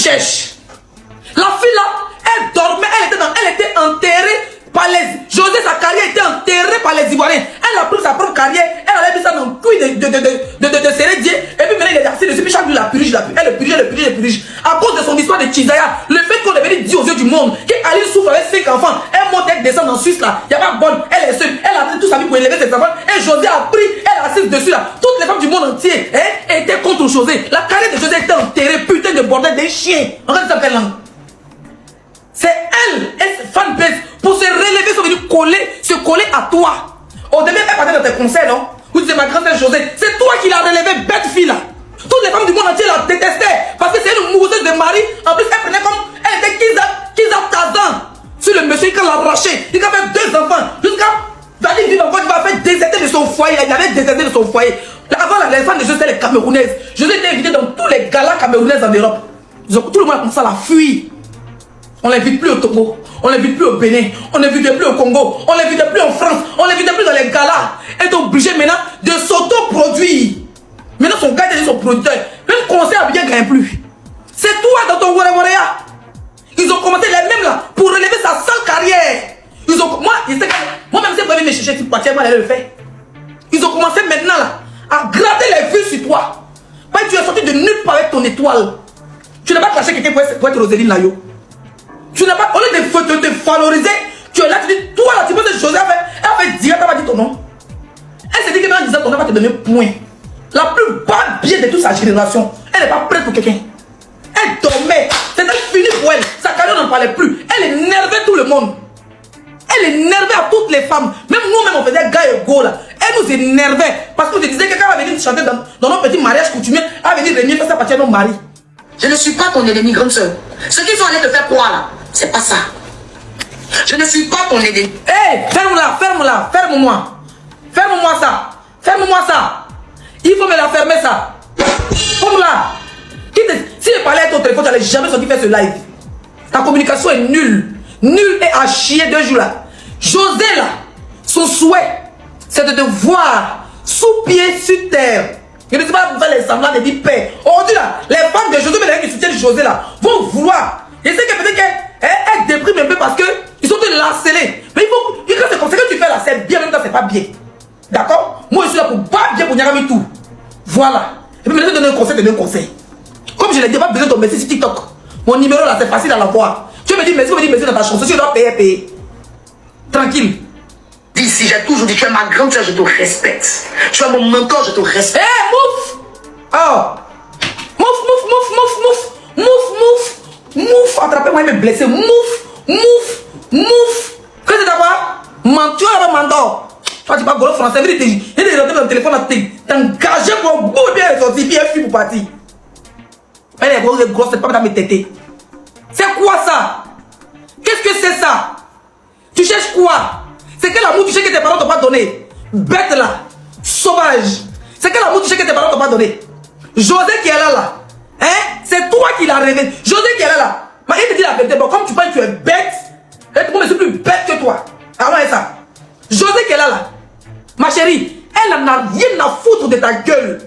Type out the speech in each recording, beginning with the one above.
cherches? La fille là, elle dormait, elle était enterrée par les... José, sa carrière était enterrée par les Ivoiriens. Elle a pris sa propre carrière, elle avait mis ça dans le cuit de Sérédier, et puis maintenant il est assis dessus, puis chaque jour il la purge, elle le purge. À cause de son histoire de Tchizaya, le fait qu'on est venu dire aux yeux du monde qu'Aline souffre avec 5 enfants, elle monte, elle descend en Suisse là, il n'y a pas bonne, elle est seule, elle a fait toute sa vie pour élever ses enfants, et José a pris, elle est assise dessus là. Toutes les femmes du monde entier étaient contre José. La carrière de José était enterrée, putain de bordel des chiens. Regarde ça quelle langue. C'est elle et ses fanbase pour se relever, sont venus se coller à toi. Au début, elle partait dans tes conseils, non? Vous disiez ma grand-mère José, c'est toi qui l'as relevé, bête fille là. Toutes les femmes du monde entier la détestaient parce que c'est une mouseuse de mari. En plus, elle prenait comme. Elle était Kiza Tazan sur le monsieur qui l'a arraché. Il a fait 2 enfants. Jusqu'à. Vas-y, vivre encore, il va faire déserter de son foyer. Il avait déserté de son foyer. Avant, les femmes de José, les Camerounaises. José était invité dans tous les galas camerounaises en Europe. Tout le monde a commencé à la fuir. On ne l'invite plus au Togo, on ne l'invite plus au Bénin, on ne l'invite plus au Congo, on ne l'invite plus en France, on ne l'invite plus dans les galas. Elle est obligée maintenant de s'auto-produire. Maintenant son gars est son producteur. Même concert à bien gagner plus. C'est toi dans ton Wara. Ils ont commencé les mêmes là pour relever sa seule carrière. Moi-même si vous venez me chercher type partie, moi j'allais le faire. Ils ont commencé maintenant là à gratter les vues sur toi. Parce que tu es sorti de nulle part avec ton étoile. Tu n'as pas caché quelqu'un pour être Roséline Layo. Tu n'as pas, au lieu de te valoriser, tu es là, tu dis, toi là, tu penses que José a fait direct, elle va dire ton nom. Elle s'est dit que même en disant ton nom, elle va te donner point. La plus bad biais de toute sa génération, elle n'est pas prête pour quelqu'un. Elle dormait, c'était fini pour elle, sa carrière n'en parlait plus. Elle énervait tout le monde. Elle énervait à toutes les femmes. Même nous-mêmes, on faisait gars et go là. Elle nous énervait parce qu'on te disait que quand elle va venir chanter dans nos petits mariages coutumiers, elle va venir réunir faire ça partir à nos maris. Je ne suis pas ton ennemi, grande soeur. Ce qu'ils sont allés te faire croire là, c'est pas ça. Je ne suis pas ton ennemi. Hé, ferme-la, ferme-la, ferme-moi. Ferme-moi ça. Ferme-moi ça. Il faut me la fermer ça. Ferme-la. Si je parlais à ton téléphone, tu n'allais jamais sortir faire ce live. Ta communication est nulle. Nulle et à chier 2 jours là. José là, son souhait, c'est de te voir sous pied sur terre. Je ne sais pas faire les semblants de dire paix. Aujourd'hui là, les femmes de José, mais les qui soutiennent José là, vont vouloir. Je sais que peut-être qu'elle déprime un peu parce qu'ils sont de l'harceler. Mais il faut, c'est comme ça que tu fais là, c'est bien, même quand c'est pas bien. D'accord? Moi je suis là pour pas bien pour Nyagami tout. Voilà. Et puis maintenant, donner un conseil. Comme je l'ai dit, pas besoin de ton merci sur TikTok. Mon numéro là, c'est facile à l'avoir. Tu me dis merci, dans ta chanson, si tu dois payer. Tranquille. D'ici, j'ai toujours dit, tu es ma grande soeur, je te respecte. Tu es mon mentor, je te respecte. Hé, mouf! Oh! Mouf! Attrapez-moi, il me blessé. Mouf! Qu'est-ce que c'est d'abord? Tu as un mentor. Toi, tu parles gros français, il est rentré dans le téléphone, t'es engagé pour beaucoup bien sortir, bien fui pour partir. Elle est grosse, c'est pas dans mes tétés. C'est quoi ça? Qu'est-ce que c'est ça? Tu cherches quoi? C'est quel amour tu sais que tes parents t'ont pas donné? Bête là, sauvage. C'est quel amour tu sais que tes parents t'ont pas donné? José qui est là, hein? C'est toi qui l'as révélé. José qui est là. Mais il te dit la vérité. Bon, comme tu penses que tu es bête, et tout le monde est plus bête que toi. Alors, c'est ça. José qui est là. Ma chérie, elle n'a rien à foutre de ta gueule.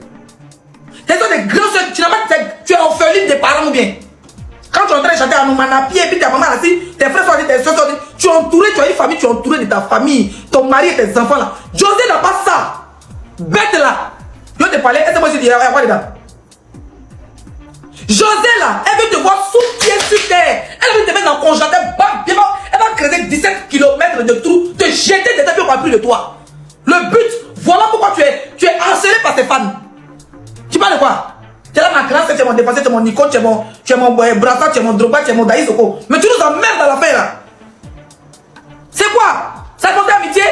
T'es des grands soeurs, tu es orpheline des parents ou bien? Quand tu es en train de chanter à Noumanapi et puis ta maman assis, tes frères sont dit, tes soeurs sont dit, tu es entouré, tu as une famille, tu es entouré de ta famille, ton mari et tes enfants là. José n'a pas ça. Bête là. Je te parlais, est-ce que moi je dis, quoi dedans? José là, elle veut te voir sous pied sur terre. Elle veut te mettre dans le congélateur, elle va creuser 17 km de trous, te jeter des tapis au plus de toi. Le but, voilà pourquoi tu es harcelé par tes fans. Tu parles de quoi? Tu es là ma classe, tu es mon défenseur, tu es mon Nikon, tu es mon Brassa, tu es mon Drogba, tu es mon Daïsoko. Mais tu nous emmerdes à la fin là. C'est quoi? Ça compte amitié?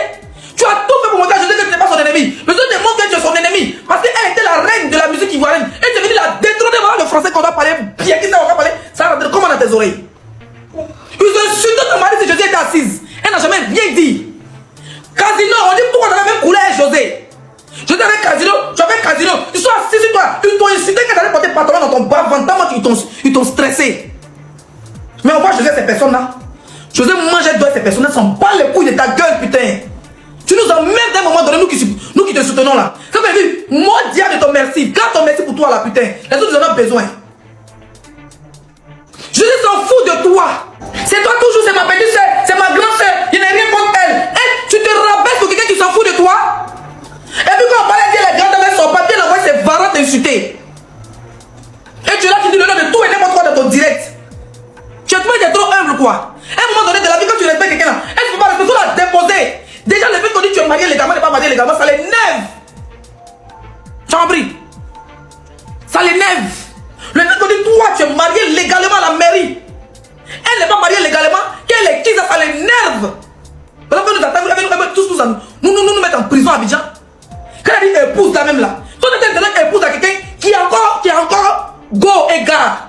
Tu as tout fait pour montrer à José que tu n'es pas son ennemi. Mais je te montre que tu es son ennemi. Parce qu'elle était la reine de la musique ivoirienne. Et tu es venu la détrôner. Voilà le français qu'on va parler bien. Qui ça on va parler? Ça va rentrer comment dans tes oreilles? Ils insultent ton mari si José était assise. Elle n'a jamais rien dit. Casino, on dit pourquoi tu as la même couleur José? José avec Casino, tu avais Casino. Ils sont assis sur toi. Ils t'ont insulté quand tu allais porter pantalon dans ton bas ventre. Ils t'ont stressé. Mais on voit José ces personnes là. José mangeait doigt ces personnes. Elles s'en bat les couilles de ta gueule putain. Tu nous emmerdes à un moment donné, nous qui te soutenons là. Ça veut dire, moi, dis de ton merci. Garde ton merci pour toi là, putain. Les autres, ils en ont besoin. quoi? C'est toi toujours, c'est ma petite soeur, c'est ma grande soeur, je n'ai rien contre elle. Et tu te rabaisses pour quelqu'un qui s'en fout de toi? Et puis quand on parlait de la grande avec son papier, elle envoie ses varans t'insulter. Et tu es là, tu dis le nom de tout et n'importe quoi dans ton direct. Tu es trop humble quoi. À un moment donné de la vie, quand tu respectes quelqu'un là, elle ne peut pas respecter, tu la déposer. Déjà le fait qu'on dit que tu es marié légalement, n'est pas marié légalement, ça l'énerve. Tu as compris? Ça l'énerve. Le fait qu'on dit toi tu es marié légalement à la mairie. Elle n'est pas mariée légalement, qu'elle est qui, ça l'énerve. Voilà que nous attendons, elle veut tous nous mettre en prison à Abidjan. Quand elle dit épouse là même là, toi tu es épouse à quelqu'un qui est encore go et gare.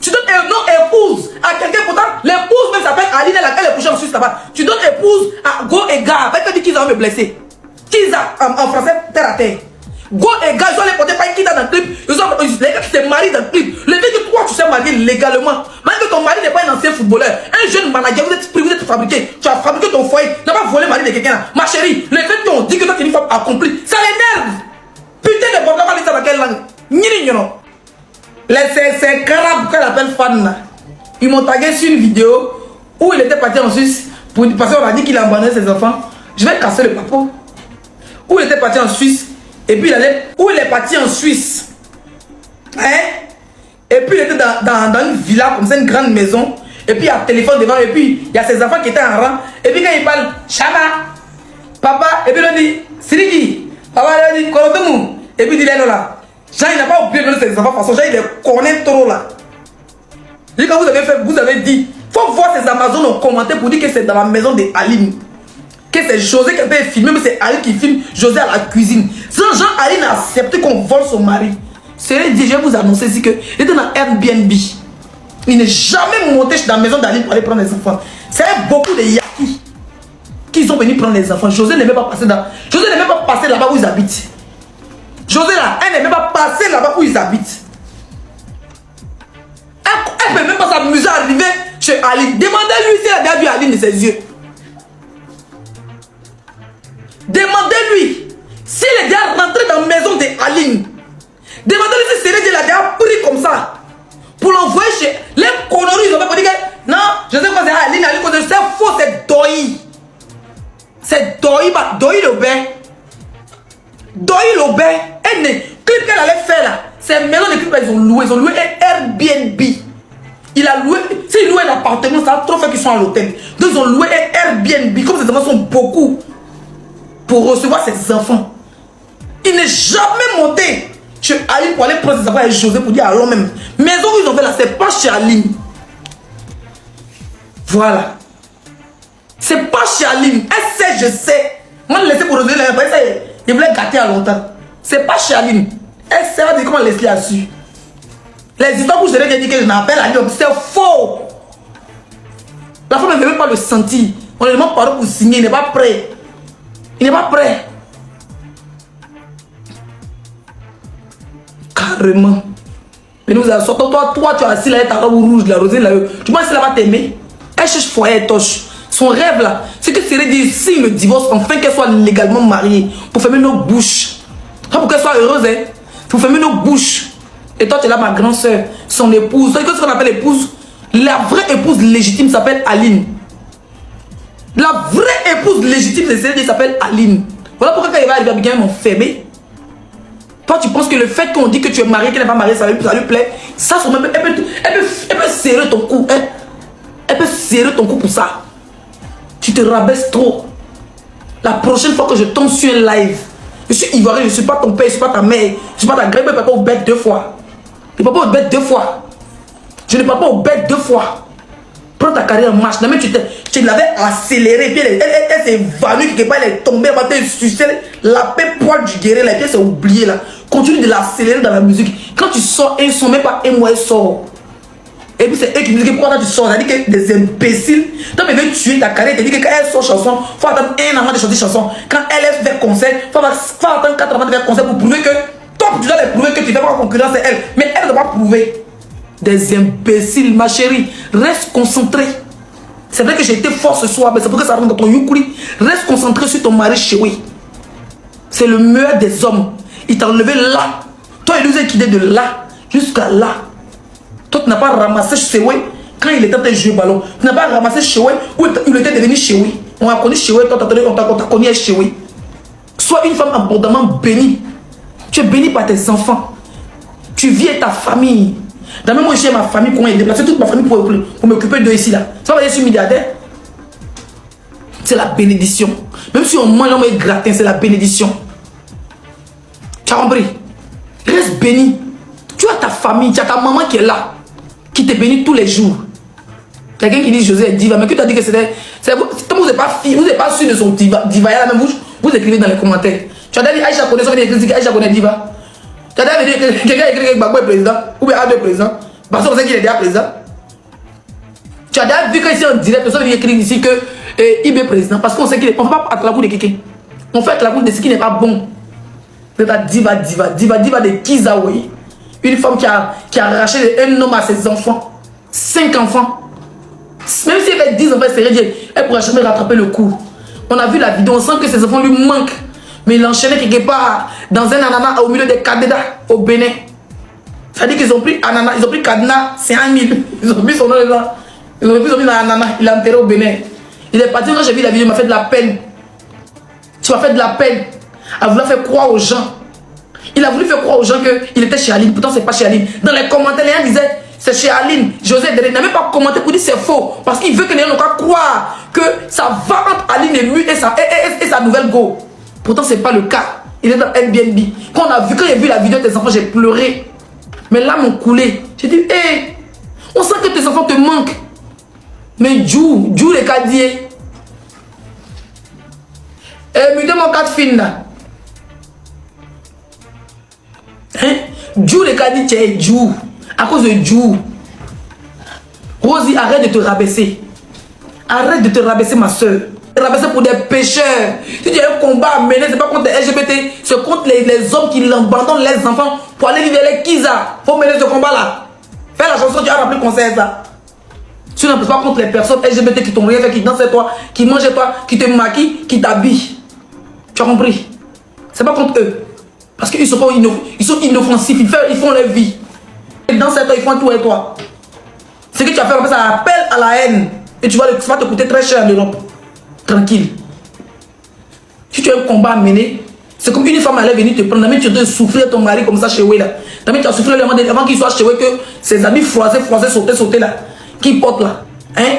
Tu donnes un nom épouse à quelqu'un, pourtant l'épouse même s'appelle Aline, elle est couchée en Suisse là-bas. Tu donnes épouse à go et gare, elle te dit qu'ils ont me blessé. Kiza en français, terre à terre. Go et gars, ils ont les portés par qui dans le clip. Ils ont les gars qui se marient dans le clip. Le fait que toi tu sais marier légalement, même que ton mari n'est pas un ancien footballeur, un jeune manager, vous êtes fabriqué. Tu as fabriqué ton foyer, tu n'as pas volé le mari de quelqu'un là. Ma chérie, le fait qu'on dit que toi tu es une femme accomplie, ça l'énerve. Putain de bon, on va dire ça dans quelle langue? Ni non. Ces carabes qu'elle appelle fan là, ils m'ont tagué sur une vidéo où il était parti en Suisse parce qu'on a dit qu'il a abandonné ses enfants. Je vais casser le papo. Où il était parti en Suisse. Et puis où il est parti en Suisse. Hein? Et puis il était dans une villa comme ça, une grande maison. Et puis il y a un téléphone devant. Et puis il y a ses enfants qui étaient en rang. Et puis quand il parle, Chama, papa, et puis il dit, Siriki, papa, il dit, Korotomou. Et puis il dit, là. Jean, il n'a pas oublié de ses enfants, parce que Jean, il les connaît trop là. Et quand vous avez dit, il faut voir ces Amazones ont commenté pour dire que c'est dans la maison de Aline. Que c'est José qui a fait filmer, mais c'est Aline qui filme José à la cuisine. Jean Aline a accepté qu'on vole son mari. C'est dit, je vais vous annoncer ici qu'il était dans Airbnb. Il n'est jamais monté dans la maison d'Aline pour aller prendre les enfants. C'est beaucoup de Yakis qui sont venus prendre les enfants. José n'est même pas passé là-bas où ils habitent. José là, elle n'est même pas passée là-bas où ils habitent. Elle ne peut même pas s'amuser à arriver chez Aline. Demandez-lui si elle a vu Aline de ses yeux. Demandez-lui s'il est déjà rentré dans la maison d'Aline. Demandez-lui si Céline l'a déjà pris comme ça. Pour l'envoyer chez les conneries. Ils ont pas dit que non, je sais pas c'est Aline, c'est faux, c'est Doi. C'est Doi le bain. Doi le bain. Le clip qu'elle allait faire là, c'est maison de clip, ils ont loué un Airbnb. Il a loué, s'il loue un appartement, ça a trop fait qu'ils sont à l'hôtel. Donc ils ont loué un Airbnb, comme ces enfants sont beaucoup pour recevoir ses enfants. Il n'est jamais monté chez Aline pour aller prendre ses enfants avec José pour dire allons même. Maison où ils ont fait là, c'est pas chez Aline. Voilà. C'est pas chez Aline. Elle sait, je sais. Moi, je laissais pour revenir là, il voulait gâter à longtemps. C'est pas chez Aline. Elle sait pas de comment Leslie a su. Les histoires où je devais dire que je m'appelle Aline, c'est faux. La femme ne veut même pas le sentir. On lui demande pardon pour signer, il n'est pas prêt. Il n'est pas prêt. Carrément. Mais nous avons sorti, toi tu as assis là, ta robe rouge, la rosée là. Tu penses qu'elle va t'aimer? Elle cherche foyer et toche. Son rêve là, c'est que Cyril dit signe le divorce, enfin qu'elle soit légalement mariée pour fermer nos bouches. Pas pour qu'elle soit heureuse, hein. Pour fermer nos bouches. Et toi, tu es là, ma grande soeur, son épouse. C'est ce qu'on appelle épouse. La vraie épouse légitime s'appelle Aline. La vraie épouse légitime de Cyril s'appelle Aline. Voilà pourquoi quand il va arriver à bien m'enfermer. Toi, tu penses que le fait qu'on dit que tu es marié, qu'elle n'est pas mariée, ça lui plaît. Ça, elle peut serrer ton cou. Hein? Elle peut serrer ton cou pour ça. Tu te rabaisses trop. La prochaine fois que je tombe sur un live, je suis ivoirien, je ne suis pas ton père, je ne suis pas ta mère, je ne suis pas ta grand-mère, papa au bête 2 fois. Je ne peux pas au bête 2 fois. Je ne peux pas au bête 2 fois. Prends ta carrière en marche. Non, mais tu l'avais accéléré, puis elle s'est évanouie quelque part, elle est tombée, elle m'a sucé la paix poil du guéret, la pièce s'est oubliée là. Continue de l'accélérer dans la musique. Quand tu sors un son, même pas un mois, elle sort. Et puis c'est eux qui me disent que pourquoi tu sors, ça dit que des imbéciles. Toi, tu veux tuer ta carrière, tu dis que quand elle sort chanson, il faut attendre 1 an avant de chanter chanson. Quand elle fait concert, il faut attendre 4 ans avant de faire concert pour prouver que toi, tu dois prouver que tu fais pas concurrence à elle. Mais elle ne doit pas prouver. Des imbéciles, ma chérie. Reste concentré. C'est vrai que j'ai été fort ce soir, mais c'est pour que ça rentre dans ton yukuri. Reste concentré sur ton mari chéri. C'est le meilleur des hommes. Il t'a enlevé là. Toi, il nous a quitté de là jusqu'à là. Toi, tu n'as pas ramassé chez quand il était en train de jouer au ballon, tu n'as pas ramassé Chewe ou il était devenu Chewe. On a connu Chewe, on t'a connu Chewe. Sois une femme abondamment bénie. Tu es bénie par tes enfants. Tu vis avec ta famille. Dans même moi, j'ai ma famille, qu'on a déplacé toute ma famille pour m'occuper de ici là. Ça va dire que je suis milliardaire. C'est la bénédiction. Même si on mange, on met gratin, c'est la bénédiction. Tu as compris? Reste béni. Tu as ta famille, tu as ta maman qui est là, qui te bénit tous les jours. Quelqu'un qui dit José est diva, mais qui t'a dit que c'était. Vous n'êtes pas sûr de son diva. Diva, il y a la même bouche. Vous écrivez dans les commentaires. Tu as dit Aïcha connaît, ça veut dire que Aïcha connaît diva. Tu as dit que quelqu'un écrit que Gbagbo est président, ou bien Abdel est président, parce qu'on sait qu'il est déjà président. Tu as déjà vu qu'ici en direct, personne vient écrire ici que IB est président, parce qu'on sait qu'il est. On ne fait pas à la cour de quelqu'un. On fait à la cour de ce qui n'est pas bon. C'est la diva de Kizaoui. Une femme qui a arraché un homme à ses enfants. 5 enfants. Même si elle fait 10 enfants, c'est rien. Elle ne pourra jamais rattraper le coup. On a vu la vidéo, on sent que ses enfants lui manquent. Mais il enchaînait quelque part dans un ananas au milieu des cadenas au Bénin. Ça veut dire qu'ils ont pris ananas, ils ont pris cadenas, c'est 1 000. Ils ont mis son nom là. Ils ont mis son nom dans l'ananas, il l'a enterré au Bénin. Il est parti, quand j'ai vu la vidéo, il m'a fait de la peine. Tu m'as fait de la peine à vouloir faire croire aux gens. Il a voulu faire croire aux gens qu'il était chez Aline, pourtant c'est pas chez Aline. Dans les commentaires, les gens disaient c'est chez Aline. José n'a même pas commenté pour dire c'est faux. Parce qu'il veut que les gens n'ont pas croire que ça va entre Aline et lui et sa nouvelle go. Pourtant c'est pas le cas. Il est dans Airbnb. Quand j'ai vu la vidéo de tes enfants, j'ai pleuré. Mes larmes ont coulé. J'ai dit, hé, on sent que tes enfants te manquent. Mais Djou les cadiers. Et me demande 4 filles là. Hein? Djou les cadiers, tu es Djou. À cause de Djou. Rosie, arrête de te rabaisser. Arrête de te rabaisser, ma soeur. Rabaisser pour des pécheurs. Si tu as un combat à mener, c'est pas contre les LGBT, c'est contre les hommes qui abandonnent les enfants pour aller vivre les Kiza. Faut mener ce combat-là. Fais la chanson, tu as rappelé conseil ça. Tu n'en peux pas contre les personnes LGBT qui t'ont rien fait, qui dansent avec toi, qui mangent avec toi, qui te maquillent, qui t'habillent. Tu as compris? C'est pas contre eux. Parce qu'ils sont inoffensifs, ils font leur vie. Et dans cette toi, ils font tout avec toi. Ce que tu as fait, ça appelle à la haine. Et tu vas te coûter très cher en Europe. Tranquille. Si tu as un combat à mener, c'est comme une femme allait venir te prendre. Tu dois souffrir ton mari comme ça chez Wé là. Tu as souffert avant qu'il soit chez Wé, que ses amis froissés, sauter là. Qui portent là. Hein?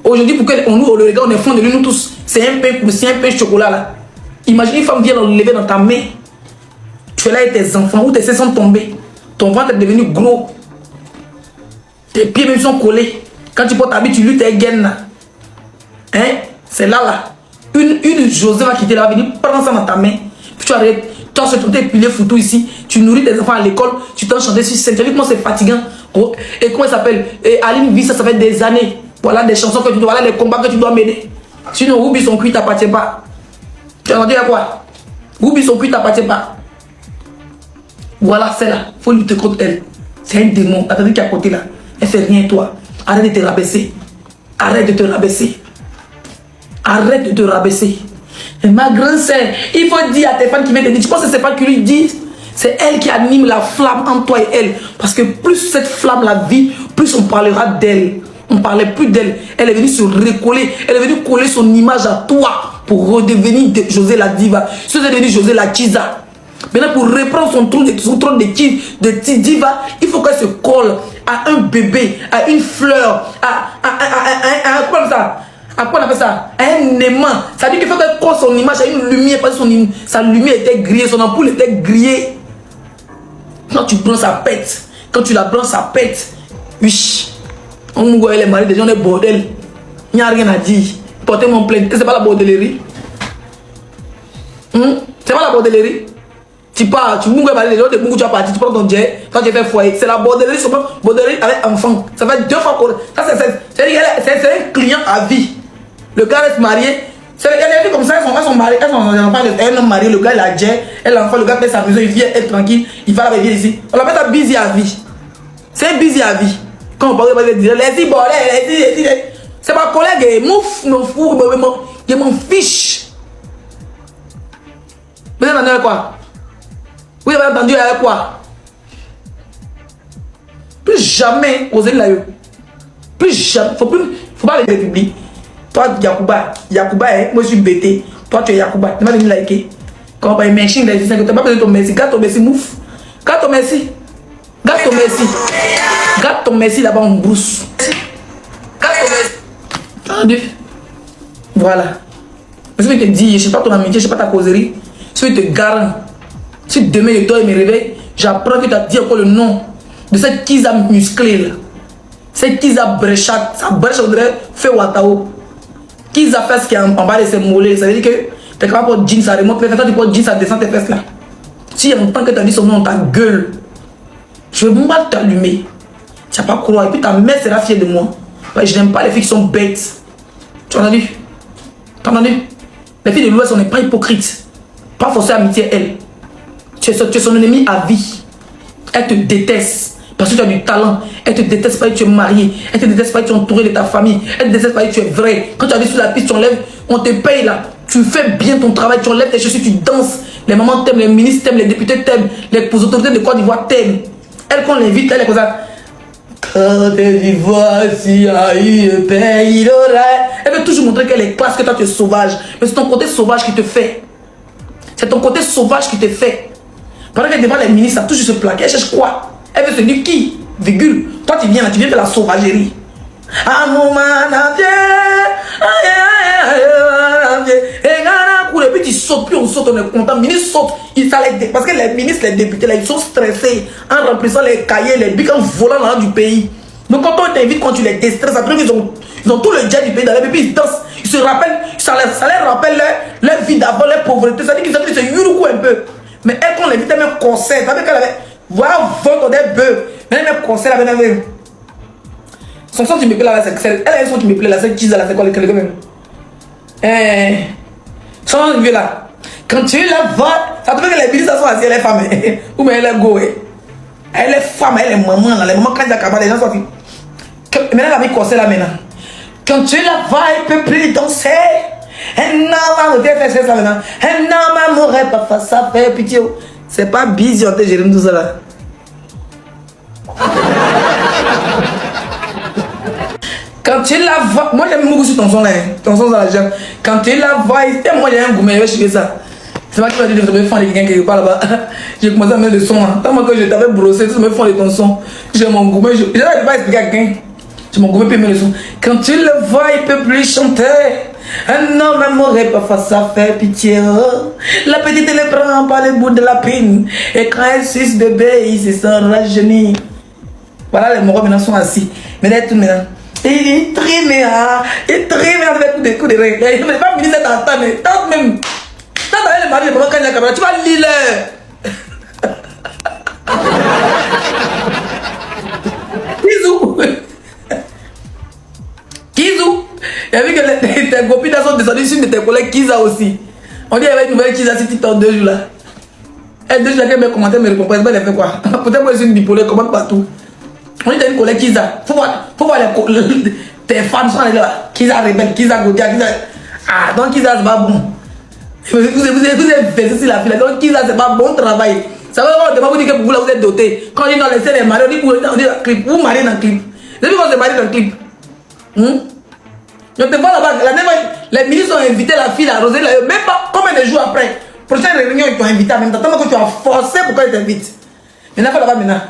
Aujourd'hui, pour que nous, les gars, on est fond de lui, nous tous. C'est un pain chocolat là. Imagine une femme vient l'enlever dans ta main. Tu es là avec tes enfants, ou tes seins sont tombés. Ton ventre est devenu gros. Tes pieds même sont collés. Quand tu portes ta bille, tu luttes tes gaines là. Hein? C'est là. Une José va quitter là, va venir prendre ça dans ta main. Puis tu arrêtes. Toi, tu t'es pilé foutu ici. Tu nourris tes enfants à l'école. Tu t'en chantes sur scène. Tu as vu comment c'est fatigant. Et comment il s'appelle? Aline vit ça, ça fait des années. Voilà des chansons que tu dois, voilà les combats que tu dois mener. Sinon, Roubi son cuit t'appartient pas. Tu as entendu à quoi? Roubi son cuit t'appartient pas. Voilà, c'est là. Faut lutter contre elle. C'est un démon. T'as vu qui est à côté là. Elle fait rien, toi. Arrête de te rabaisser. Arrête de te rabaisser. Arrête de te rabaisser. Et ma grande sœur, il faut dire à tes fans qui viennent te dire, tu penses que c'est pas qui lui disent? C'est elle qui anime la flamme entre toi et elle. Parce que plus cette flamme la vit, plus on parlera d'elle. On ne parlait plus d'elle. Elle est venue se recoller. Elle est venue coller son image à toi pour redevenir José la diva. Si vous êtes devenu José la Kiza. Maintenant, pour reprendre son trône de diva, il faut qu'elle se colle à un bébé, à une fleur, à quoi ça? À quoi on appelle ça? À un aimant. Ça veut dire qu'il faut qu'elle colle son image à une lumière, parce que sa lumière était grillée, son ampoule était grillée. Quand tu prends sa pète, quand tu la prends sa pète, oui, on nous voit les maris des gens, on est bordel. Il n'y a rien à dire. Portez mon plainte. C'est pas la bordellerie. C'est pas la bordellerie. Tu pars, tu mouilles les gens, tu vas partir, tu prends ton jet, quand tu fais foyer. C'est la bordellerie, c'est pas bordellerie avec enfant. Ça fait 2 fois pour. Ça, c'est un client à vie. Le gars reste marié. Elle est comme ça, elles sont mariées, elles sont un homme marié, le gars il a jet, elle l'enfant, le gars paie sa maison, il vient être tranquille, il va la venir ici. On l'appelle ça busy à vie. C'est un busy à vie. Quand on parle de dire, les bordel, c'est ma collègue, je m'en fiche. Vous avez entendu avec quoi? Vous avez entendu avec quoi? Plus jamais oser la yo. Plus jamais, faut pas les publier. Toi, Yacouba, moi je suis bêté. Toi, tu es Yacouba. Tu vas venir liker. Quand on va aimer, tu n'as pas besoin de ton merci. Garde ton merci, mouf. Garde ton merci. Garde ton merci. Garde ton merci là-bas en brousse. Garde ton merci. Entendu? Voilà. Je vais te dire, je ne sais pas ton amitié, je ne sais pas ta causerie. Je vais te garantir. Si demain je dors et me réveille, j'apprends que tu as dit encore le nom de cette Kiza musclée là. Cette Kiza bréchate. Sa brèche, on dirait fait Watao. Kiza fait ce qui est en bas de ses mollets. Ça veut dire que tu es capable de jean, ça remonte. Mais quand tu portes jean, ça descend tes fesses là. Si en tant que tu as dit son nom dans ta gueule, je vais mal t'allumer. Tu n'as pas croire. Et puis ta mère sera fière de moi. Ouais, je n'aime pas les filles qui sont bêtes. Tu as entendu? Tu as entendu? Les filles de l'Ouest, on n'est pas hypocrites. Pas forcément amitié, elle. Tu es son ennemi à vie. Elle te déteste parce que tu as du talent. Elle te déteste parce que tu es marié. Elle te déteste parce que tu es entouré de ta famille. Elle te déteste parce que tu es vrai. Quand tu arrives sur la piste, tu enlèves, on te paye là. Tu fais bien ton travail, tu enlèves tes chaussures, tu danses. Les mamans t'aiment, les ministres t'aiment, les députés t'aiment, les autorités de Côte d'Ivoire t'aiment. Elle, quand on l'invite, elle est comme ça. Côte d'Ivoire, si aïe, pays d'oreille. Elle veut toujours montrer qu'elle est classe, que toi tu es sauvage. Mais c'est ton côté sauvage qui te fait. C'est ton côté sauvage qui te fait. Pendant qu'elle devant les ministres, ça touche ce plaquet, elle cherche quoi? Elle veut se dire qui? Virgule. Toi tu viens là, tu viens faire la sauvagerie. Ah mon man, et puis tu sautes, puis on saute, on est content. Le ministre saute, parce que les ministres, les députés, là, ils sont stressés en remplissant les cahiers, les bics, en volant dans du pays. Donc quand on t'invite, quand tu les déstresses, après ils ont tout le jet du pays dans les puis ils dansent, ils se rappellent, ça les rappelle leur vie d'avant, leur pauvreté. Ça dit qu'ils se yuruku un peu. Mais elle, quand on l'invite, elle met un concert. Ça veut dire qu'elle avait, voilà, vendre des bœufs. Mais elle met un concert avec elle. Son son qui me plaît là, elle a un son qui me plaît là, c'est Kiza là, c'est quoi le quand même? Son vieux là. Quand tu la vois, ça te fait que les ministres sont assis, elle est femme. Ou bien elle est go. Elle est femme, elle est maman là. Les mamans quand il y a cabane, les gens sont. Maintenant elle a mis concert là maintenant. Quand tu la vois, elle peut plus danser. Un homme, fait ça maintenant. Un homme m'aurait pas fait ça, fait pitié. C'est pas busy, on te gère tout ça là. Quand tu la vois, moi j'aime beaucoup sur ton son là, ton son là, j'aime. Quand tu la vois, moi j'ai un gourmet, je vais chier ça. C'est moi qui vais dire que je vais faire quelqu'un quelque part là-bas. J'ai commencé à mettre le son là. Tant que je t'avais brossé, tu me fais de ton son. J'ai mon gourmet, je vais pas expliquer à quelqu'un. J'ai mon gourmet puis mettre le son. Quand tu le vois, il peut plus chanter. Un homme m'aurait pas fait ça, fait pitié. La petite elle prend par le bout de la pine. Et quand elle suce bébé, il se sent rajeuni. Voilà, les moraux maintenant sont assis. Mais là, tout maintenant. Il trime avec des coups de règle. Il ne va pas venir cette entente, mais tente même. Tente avec le mari de maman quand il y a la caméra, tu vas lire. Kizou. Il y a vu que tes copines sont descendues sur tes collègues Kiza aussi. On dit qu'il y avait une nouvelle Kiza sur TikTok 2 jours là. Et 2 jours là, mes commentaires me récompensent, elle fait quoi? Peut-être moi je suis une bipolaire, comment partout. On dit que tu as une collègue Kiza. Faut voir tes fans sont là. Kiza rebelle, Kiza Godia, Kiza. Ah, donc Kiza c'est pas bon. Vous êtes fait sur la file. Donc Kiza c'est pas bon travail. Ça veut dire que vous dites que vous êtes doté. Quand on dit non, laissez les mariés, on dit dans le clip. Vous mariez dans le clip. Depuis qu'on se marie dans le clip. Je te vois là-bas. Les ministres ont invité la fille à Rosée. Même pas combien de jours après. Prochaine réunion, ils t'ont invité en même temps. Tellement que tu as forcé pour qu'ils t'invitent. Maintenant, il faut là-bas maintenant.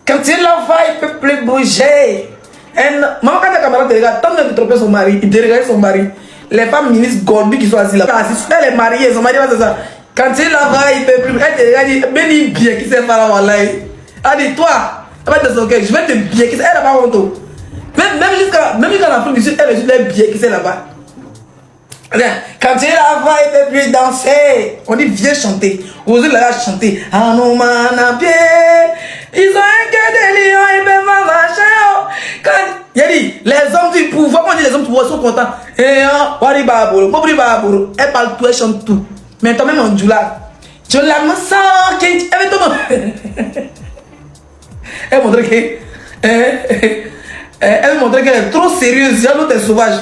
Quand tu la vois, il ne peut plus bouger. Maman, quand ta camarade te regarde, tant de tromper son mari, il te regarde son mari. Les femmes ministres Gorbi qui sont assises là, elle est mariée, son mari, c'est ça. Quand tu la vois, il ne peut plus. Elle te regarde, elle dit, mais il bien qui s'est fait là, voilà. Elle dit, toi, elle va te dire, je vais te bien qui s'est, elle n'a pas honte. Même jusqu'à l'Afrique du Sud, elle est juste bien qui s'est là-bas. Quand tu la vois, il ne peut plus danser. On dit, viens chanter. Osez la chanter. Ah non, man, à pied. Ils ont un cœur de lion, ils peuvent pas marcher. Quand il a dit, les hommes du pouvoir, on dit les hommes du pouvoir sont contents. Et Wari Baboro, Bobri Baboro, elle parle tout, elle chante tout. Mais toi-même en Djoula, je la me sens, elle tout le monde. Elle montre que, elle montre qu'elle est trop sérieuse, il y a l'autre est sauvage.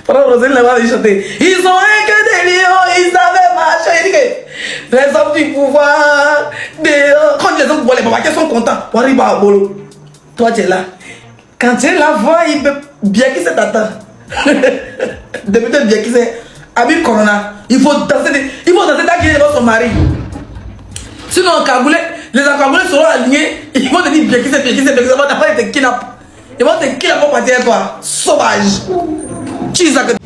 Pendant Roselyne là-bas, il chantait. Ils ont un que des lions, ils avaient marché. Les hommes du pouvoir. Quand les hommes voient les babaquets sont contents. Wariba Bolo. Toi, tu es là. Quand tu es là, vois, il peut bien qui s'est atteint. Depuis que bien qui s'est. Habib Corona. Il faut danser. Il faut danser dans devant son mari. Sinon, en Cagoulé, les Cagoulés seront alignés. Ils vont te dire bien qui s'est, bien qui s'est, bien qui s'est. Ils vont te kidnapper. Ils vont te kidnapper pour partir à toi. Sauvage. Qui est ça que